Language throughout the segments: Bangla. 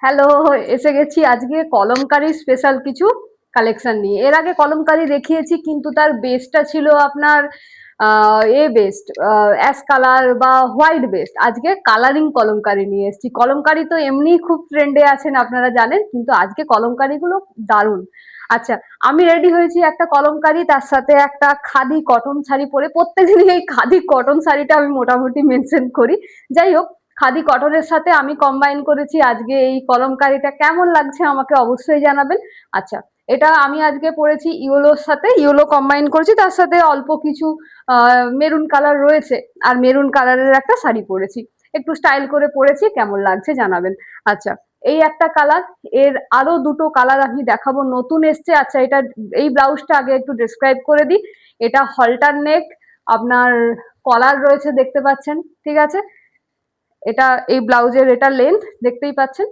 হ্যালো, এসে গেছি আজকে কলমকারী স্পেশাল কিছু কালেকশন নিয়ে। এর আগে কলমকারী দেখিয়েছি, কিন্তু তার বেসটা ছিল আপনার বেসড অ্যাশ কালার বা হোয়াইট বেসড। আজকে কালারিং কলমকারী নিয়ে এসেছি। কলমকারী তো এমনিই খুব ট্রেন্ডে আছেন, আপনারা জানেন, কিন্তু আজকে কলমকারীগুলো দারুণ। আচ্ছা, আমি রেডি হয়েছি একটা কলমকারী, তার সাথে একটা খাদি কটন শাড়ি পরে। প্রত্যেকদিনই এই খাদি কটন শাড়িটা আমি মোটামুটি মেনশন করি। যাই হোক, খাদি কটনের সাথে আমি কম্বাইন করেছি আজকে এই কলমকারিটা। কেমন লাগছে আমাকে অবশ্যই জানাবেন। আচ্ছা, এটা আমি আজকে পরেছি ইয়েলোর সাথে, ইয়েলো কম্বাইন করেছি, তার সাথে অল্প কিছু মেরুন কালার রয়েছে, আর মেরুন কালারের একটা শাড়ি পরেছি। একটু স্টাইল করে পরেছি, কেমন লাগছে জানাবেন। আচ্ছা, এই একটা কালার, এর আরো দুটো কালার আমি দেখাবো, নতুন এসছে। আচ্ছা, এটা এই ব্লাউজটা আগে একটু ডিসক্রাইব করে দিই। এটা হলটার নেক, আপনার কলার রয়েছে দেখতে পাচ্ছেন, ঠিক আছে। এটা এই ব্লাউজের এটা লেন্থ দেখতেই পাচ্ছেন।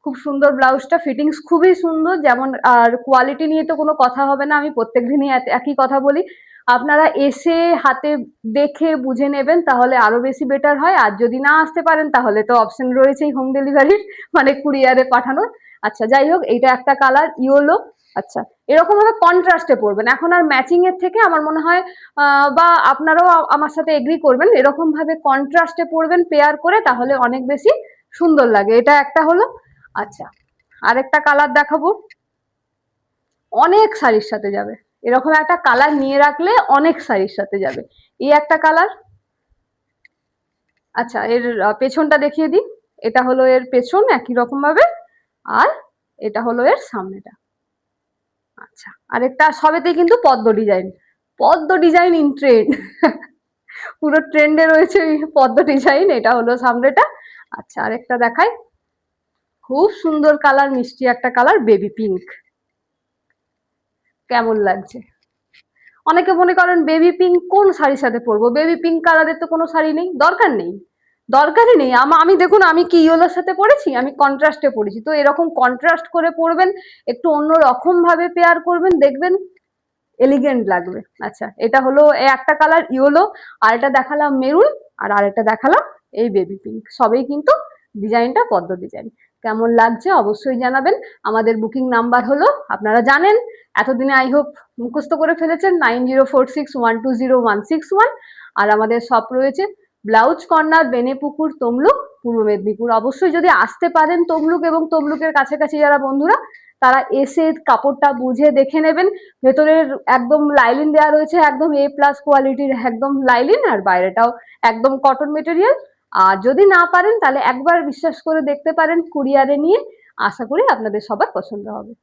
খুব সুন্দর ব্লাউজটা, ফিটিংস খুবই সুন্দর। যেমন আর কোয়ালিটি নিয়ে তো কোনো কথা হবে না, আমি প্রত্যেকদিনই একই কথা বলি। আপনারা এসে হাতে দেখে বুঝে নেবেন, তাহলে আরো বেশি বেটার হয়। আর যদি না আসতে পারেন তাহলে তো অপশন রয়েছেই হোম ডেলিভারির, মানে কুরিয়ারে পাঠানোর। আচ্ছা, যাই হোক, এইটা একটা কালার ইয়েলো। আচ্ছা, এরকম ভাবে কন্ট্রাস্টে পড়বেন। এখন আর ম্যাচিং এর থেকে আমার মনে হয় বা আপনারাও আমার সাথে এগ্রি করবেন, এরকম ভাবে কন্ট্রাস্টে পড়বেন পেয়ার করে, তাহলে অনেক বেশি সুন্দর লাগে। এটা একটা হলো। আচ্ছা, আরেকটা কালার দেখাবো, অনেক শাড়ির সাথে যাবে। এরকম একটা কালার নিয়ে রাখলে অনেক শাড়ির সাথে যাবে। এই একটা কালার। আচ্ছা, এর পেছনটা দেখিয়ে দিই। এটা হলো এর পেছন, একই রকম ভাবে। আর এটা হলো এর সামনেটা। আচ্ছা, আরেকটা, সবেতেই কিন্তু পদ্ম ডিজাইন। পদ্ম ডিজাইন ইন ট্রেন্ড। পুরো ট্রেন্ডে রয়েছে পদ্ম ডিজাইন। এটা হলো সামনেটা। আচ্ছা, আরেকটা দেখাই, খুব সুন্দর কালার, মিষ্টি একটা কালার, বেবি পিঙ্ক। কেমন লাগছে? অনেকে মনে করেন বেবি পিঙ্ক কোন শাড়ির সাথে পরবো, বেবি পিঙ্ক কালারের তো কোনো শাড়ি নেই, দরকার নেই, দরকারই নেই। আমি দেখুন, আমি কি ইয়েলোর সাথে পরেছি, আমি কন্ট্রাস্টে পরেছি। তো এরকম কন্ট্রাস্ট করে পরবেন, একটু অন্য রকম ভাবে পেয়ার করবেন, দেখবেন এলিগেন্ট লাগবে। আচ্ছা, এটা হলো একটা কালার ইয়েলো, আর এটা দেখালাম মেরুন, আর আরেকটা দেখালাম এই বেবি পিঙ্ক। সবই কিন্তু ডিজাইনটা পদ্ম ডিজাইন। কেমন লাগছে অবশ্যই জানাবেন। আমাদের বুকিং নাম্বার হলো, আপনারা জানেন, এতদিনে আই হোপ মুখস্থ করে ফেলেছেন, 9046120161। আর আমাদের শপ রয়েছে ব্লাউজ কর্নার, বেনেপুকুর, তমলুক, পূর্ব মেদিনীপুর। অবশ্যই যদি আসতে পারেন তমলুক এবং তমলুকের কাছাকাছি যারা বন্ধুরা, তারা এসে কাপড়টা বুঝে দেখে নেবেন। ভেতরের একদম লাইলিন দেওয়া রয়েছে, একদম A+ কোয়ালিটির একদম লাইলিন, আর বাইরেটাও একদম কটন মেটেরিয়াল। আর যদি না পারেন তাহলে একবার বিশ্বাস করে দেখতে পারেন কুরিয়ারে নিয়ে, আশা করি আপনাদের সবার পছন্দ হবে।